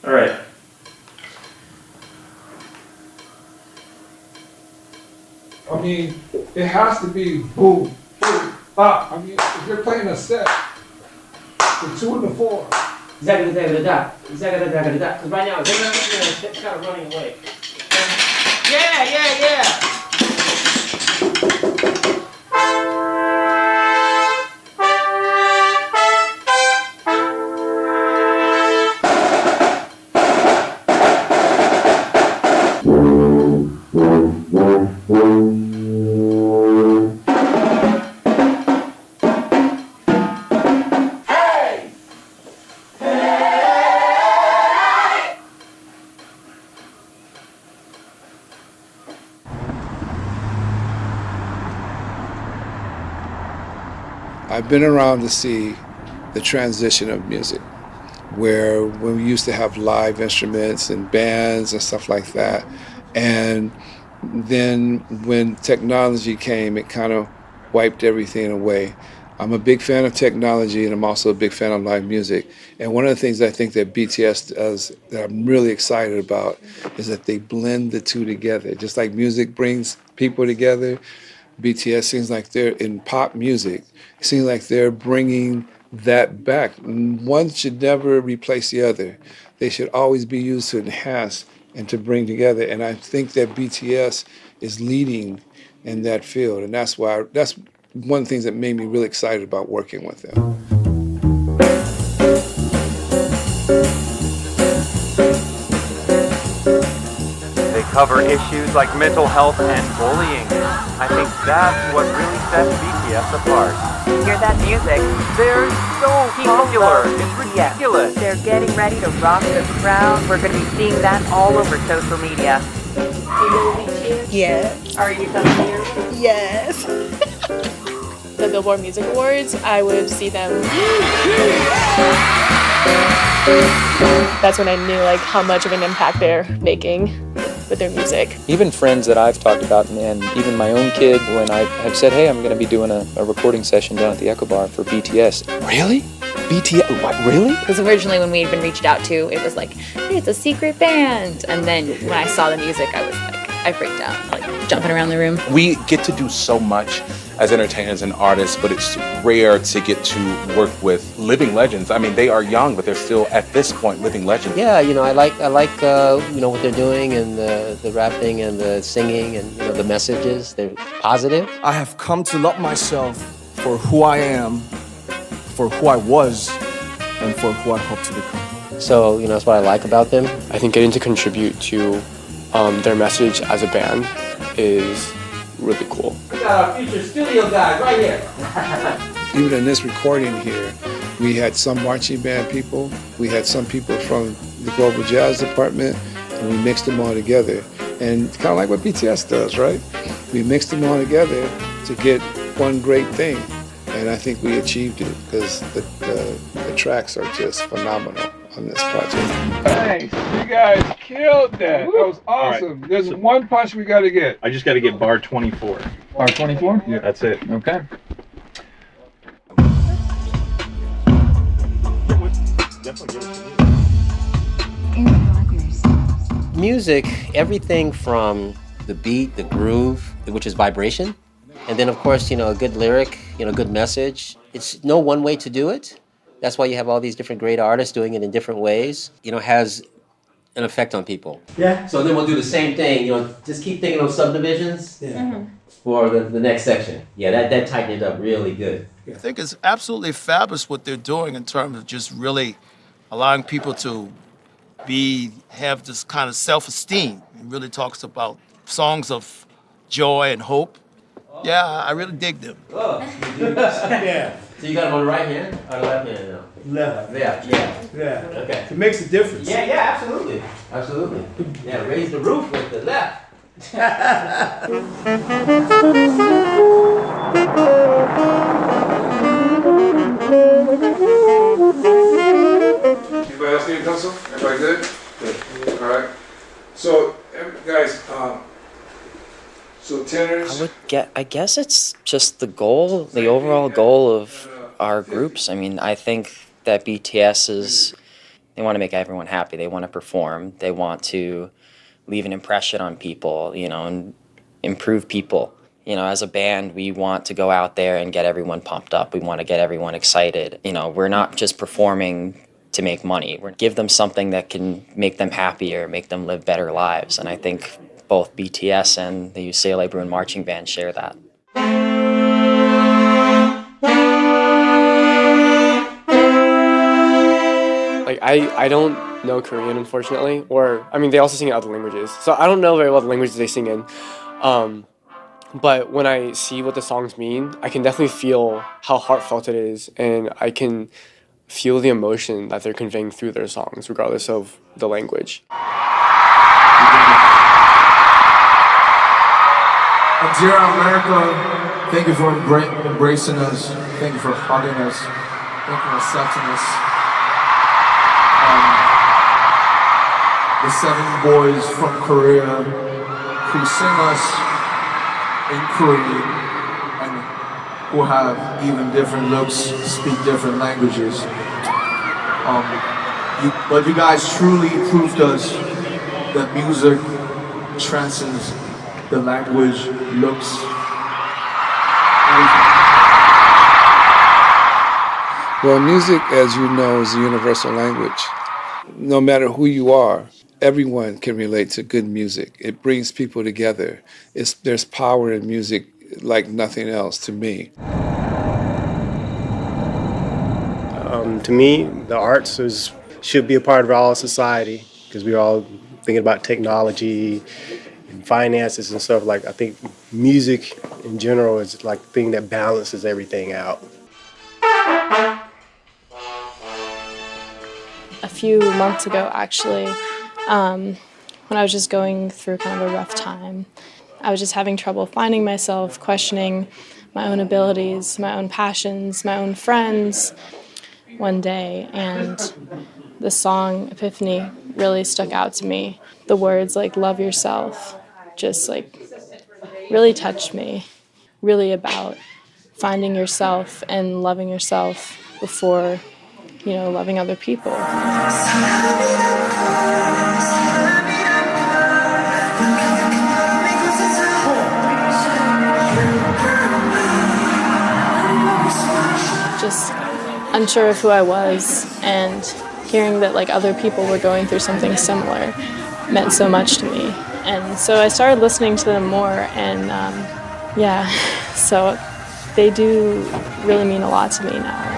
All right. I mean, it has to be boom, boom, bop. I mean, if you're playing a set, the 2 and the 4. Zaga-da-da-da-da. Zaga-da-da-da-da. Because right now, it's kind of running away. Yeah. I've been around to see the transition of music, where when we used to have live instruments and bands and stuff like that, and then when technology came, it kind of wiped everything away. I'm a big fan of technology, and I'm also a big fan of live music. And one of the things I think that BTS does that I'm really excited about is that they blend the two together. Just like music brings people together, BTS seems like they're in pop music. It seems like they're bringing that back. One should never replace the other. They should always be used to enhance and to bring together. And I think that BTS is leading in that field. And that's one of the things that made me really excited about working with them. They cover issues like mental health and bullying. I think that's what really sets BTS apart. Hear that music? They're so popular. It's ridiculous. They're getting ready to rock the crowd. We're going to be seeing that all over social media. Yes. Are you coming here? Yes. The Billboard Music Awards, I would see them. That's when I knew like how much of an impact they're making with their music. Even friends that I've talked about, and even my own kid, when I have said, hey, I'm going to be doing a recording session down at the Echo Bar for BTS. Really? BTS? What, really? Because originally when we had been reached out to, it was like, hey, it's a secret band. And then when I saw the music, I was like, I freaked out, like jumping around the room. We get to do so much as entertainers and artists, but it's rare to get to work with living legends. I mean, they are young, but they're still, at this point, living legends. Yeah, you know, I like what they're doing, and the rapping and the singing, and the messages. They're positive. I have come to love myself for who I am, for who I was, and for who I hope to become. So that's what I like about them. I think getting to contribute to their message as a band is really cool. We got our future studio guys right here. Even in this recording here, we had some marching band people, we had some people from the Global Jazz Department, and we mixed them all together. And it's kind of like what BTS does, right? We mixed them all together to get one great thing. And I think we achieved it because the tracks are just phenomenal on this project. Thanks, you guys killed that. Woo. That was awesome. Right. There's one punch we got to get. I just got to get bar 24. Bar 24? Yeah. That's it. Okay. Music, everything from the beat, the groove, which is vibration, and then of course a good lyric, good message. It's no one way to do it. That's why you have all these different great artists doing it in different ways. Has an effect on people. Yeah. So then we'll do the same thing. Just keep thinking of subdivisions for the next section. Yeah, that tightened it up really good. I think it's absolutely fabulous what they're doing in terms of just really allowing people to have this kind of self-esteem. It really talks about songs of joy and hope. Yeah, I really dig them. Oh, you do? Yeah. So you got them on the right hand or the left hand now? Left. Yeah. Okay. It makes a difference. Yeah, absolutely. Absolutely. Yeah, raise the roof with the left. Anybody else need a pencil? Everybody good? Good. All right. So, guys, so tenors. I guess it's just the overall goal of our groups. I mean, I think that BTS is They want to make everyone happy. They want to perform. They want to leave an impression on people, and improve people. As a band, we want to go out there and get everyone pumped up. We want to get everyone excited. We're not just performing to make money. We're give them something that can make them happier, make them live better lives. And I think both BTS and the UCLA Bruin Marching Band share that. Like, I don't know Korean, unfortunately, or, I mean, they also sing in other languages, so I don't know very well the languages they sing in, but when I see what the songs mean, I can definitely feel how heartfelt it is, and I can feel the emotion that they're conveying through their songs, regardless of the language. And dear America, thank you for embracing us, thank you for hugging us, thank you for accepting us. The 7 boys from Korea who sing us in Korean and who have even different looks, speak different languages. But you guys truly proved us that music transcends the language, looks, everything. Well, music, as you know, is a universal language. No matter who you are, everyone can relate to good music. It brings people together. There's power in music like nothing else to me. To me, the arts should be a part of all society because we're all thinking about technology and finances and stuff. Like, I think music in general is like the thing that balances everything out. A few months ago, actually, when I was just going through kind of a rough time, I was just having trouble finding myself, questioning my own abilities, my own passions, my own friends one day, and the song Epiphany really stuck out to me. The words like "love yourself" just like really touched me, really about finding yourself and loving yourself before loving other people. Just unsure of who I was, and hearing that like other people were going through something similar meant so much to me. And so I started listening to them more, and so they do really mean a lot to me now.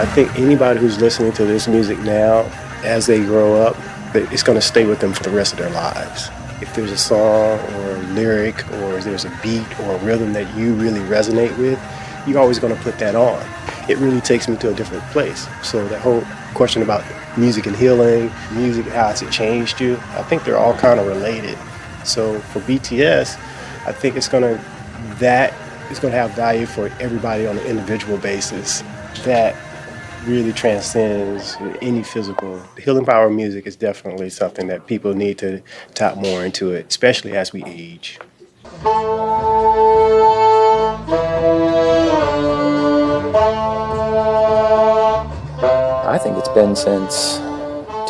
I think anybody who's listening to this music now, as they grow up, it's going to stay with them for the rest of their lives. If there's a song or a lyric or if there's a beat or a rhythm that you really resonate with, you're always going to put that on. It really takes me to a different place. So that whole question about music and healing, music, how has it changed you, I think they're all kind of related. So for BTS, I think it's going to have value for everybody on an individual basis. That really transcends any physical. The healing power of music is definitely something that people need to tap more into it, especially as we age. I think it's been since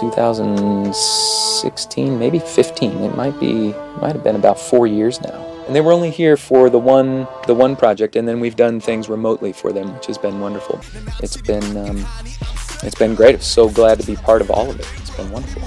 2016, maybe 15. It might have been about 4 years now. And they were only here for the one project, and then we've done things remotely for them, which has been wonderful. It's been great. I'm so glad to be part of all of it. It's been wonderful.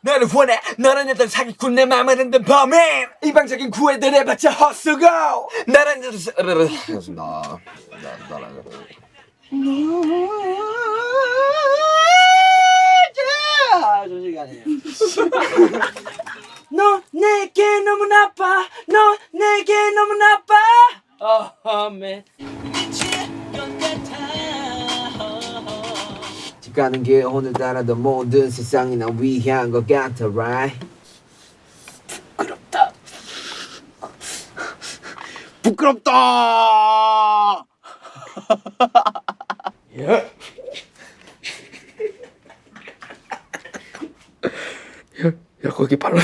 나를 원해 너란 여자 사기꾼 내 맘을 흔든 범인 이방적인 구애들 해봤자 헛수고 나란 여자 너 내게 너무 나빠 너 내게 너무 나빠 man. 집 가는 게 오늘따라도 모든 세상이 나 위한 것 같아, right? 부끄럽다. 부끄럽다. 야, 야 거기 바로.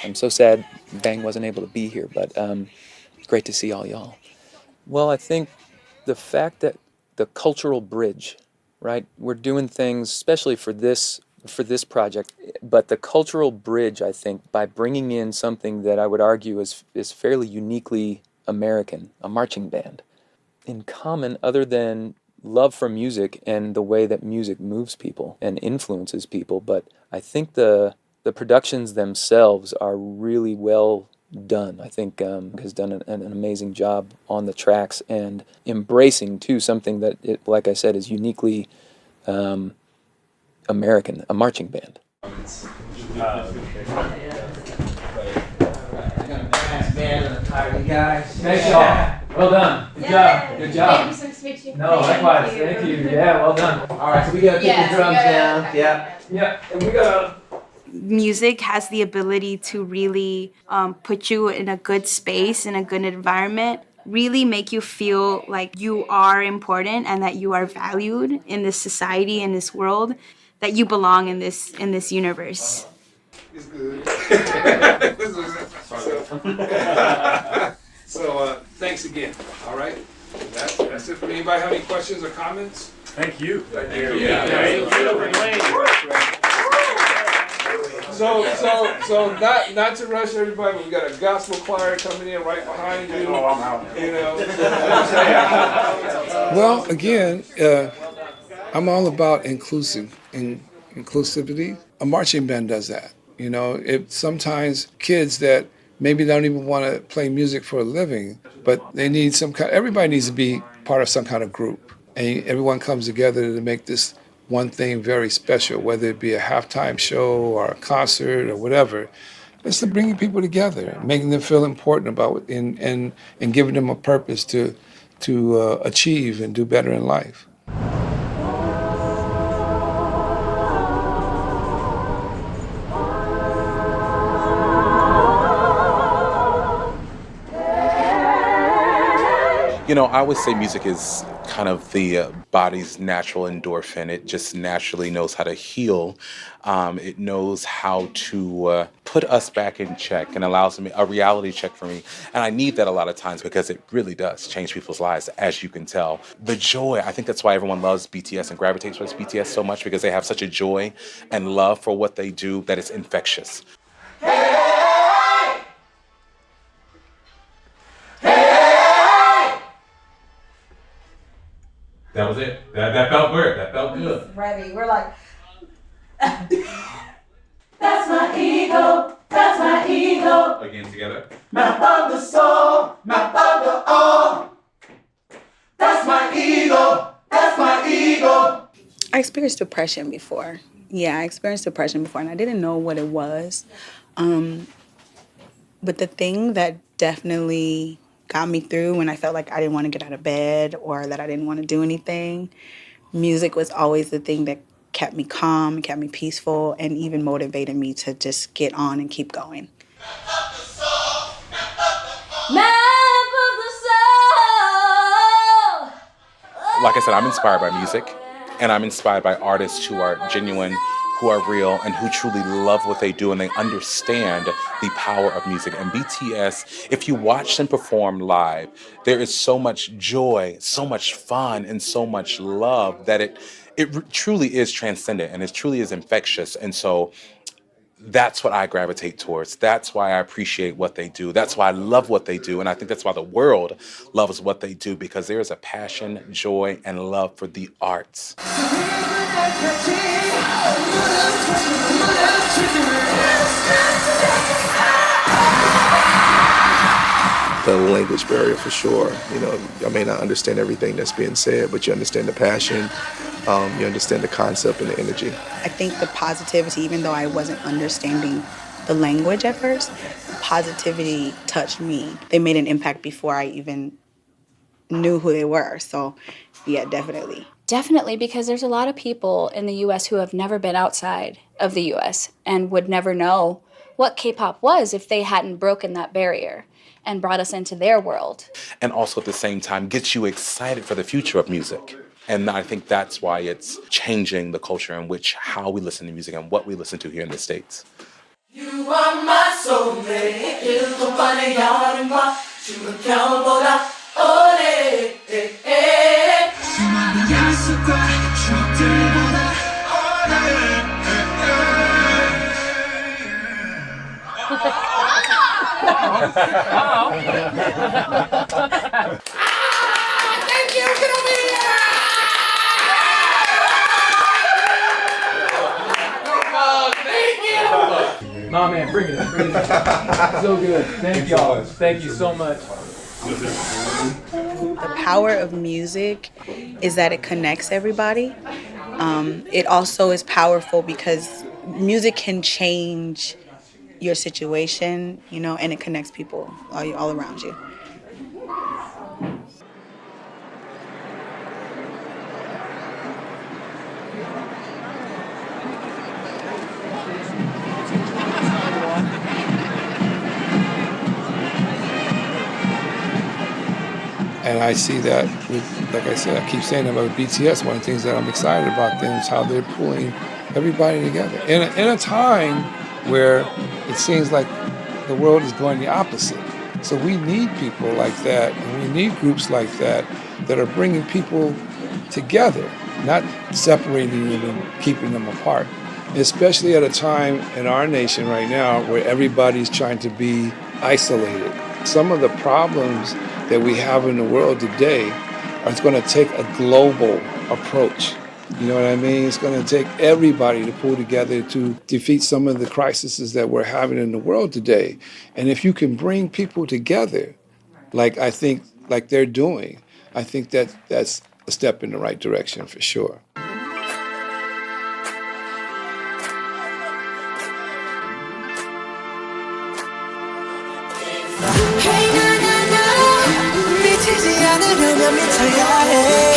I'm so sad Bang wasn't able to be here, but great to see all y'all. Well, I think the fact that the cultural bridge, right? We're doing things, especially for this project, but the cultural bridge, I think, by bringing in something that I would argue is fairly uniquely American, a marching band, in common other than love for music and the way that music moves people and influences people. But I think the productions themselves are really well done. I think has done an amazing job on the tracks and embracing too something that, like I said, is uniquely American, a marching band. Nice job. Well done. Good job. Good job. Thank you so much to meet you. No, likewise. Thank you. Yeah, well done. All right, so we gotta take the drums down. Yeah. Yeah, and we gotta. Music has the ability to really put you in a good space, in a good environment, really make you feel like you are important and that you are valued in this society, in this world, that you belong in this universe. It's good. So thanks again. All right. That's it for me. Anybody have any questions or comments? Thank you. Thank you. So not to rush everybody, but we got a gospel choir coming in right behind you. Oh, I'm out. You know. Well, again, I'm all about inclusivity. A marching band does that. You know, sometimes kids that maybe don't even want to play music for a living, but they need everybody needs to be part of some kind of group. And everyone comes together to make this one thing very special, whether it be a halftime show or a concert or whatever. It's to bringing people together, making them feel important about it, and giving them a purpose to achieve and do better in life. You know, I always say music is kind of the body's natural endorphin. It just naturally knows how to heal. It knows how to put us back in check and allows me a reality check for me. And I need that a lot of times because it really does change people's lives, as you can tell. The joy, I think that's why everyone loves BTS and gravitates towards BTS so much, because they have such a joy and love for what they do that it's infectious. That was it. That felt good. That felt good. Ready. We're like. That's my ego. That's my ego. Again, together. Map of the soul. Map of the all. That's my ego. That's my ego. I experienced depression before. Yeah, I experienced depression before, and I didn't know what it was. But the thing that definitely got me through when I felt like I didn't want to get out of bed or that I didn't want to do anything, music was always the thing that kept me calm, kept me peaceful, and even motivated me to just get on and keep going. Map of the soul. Like I said, I'm inspired by music, and I'm inspired by artists who are genuine, who are real, and who truly love what they do, and they understand the power of music. And BTS, if you watch them perform live, there is so much joy, so much fun, and so much love that it truly is transcendent, and it truly is infectious. And so that's what I gravitate towards. That's why I appreciate what they do. That's why I love what they do. And I think that's why the world loves what they do, because there is a passion, joy, and love for the arts. the language barrier for sure. You know, I may not understand everything that's being said, but you understand the passion, you understand the concept and the energy. I think the positivity, even though I wasn't understanding the language at first, positivity touched me. They made an impact before I even knew who they were. So, yeah, definitely. Definitely, because there's a lot of people in the U.S. who have never been outside of the U.S. and would never know what K-pop was if they hadn't broken that barrier and brought us into their world. And also at the same time gets you excited for the future of music. And I think that's why it's changing the culture in which how we listen to music and what we listen to here in the States. You are my soulmate. 일곱반의 여름과 춤은 겨울보다 오래. 수많은 약속과 추억들보다 Thank you, get over here! Nah, man, bring it up. Bring it up. So good. Thank y'all. Thank you so much. The power of music is that it connects everybody. It also is powerful because music can change your situation, you know, and it connects people all around you. And I see that, like I said, I keep saying about BTS, one of the things that I'm excited about them is how they're pulling everybody together. In a time where it seems like the world is going the opposite. So we need people like that, and we need groups like that that are bringing people together, not separating them and keeping them apart. Especially at a time in our nation right now where everybody's trying to be isolated. Some of the problems that we have in the world today are going to take a global approach. You know what I mean? It's going to take everybody to pull together to defeat some of the crises that we're having in the world today. And if you can bring people together, like I think like they're doing, I think that's a step in the right direction for sure. 미치지 않으려면 미쳐야 해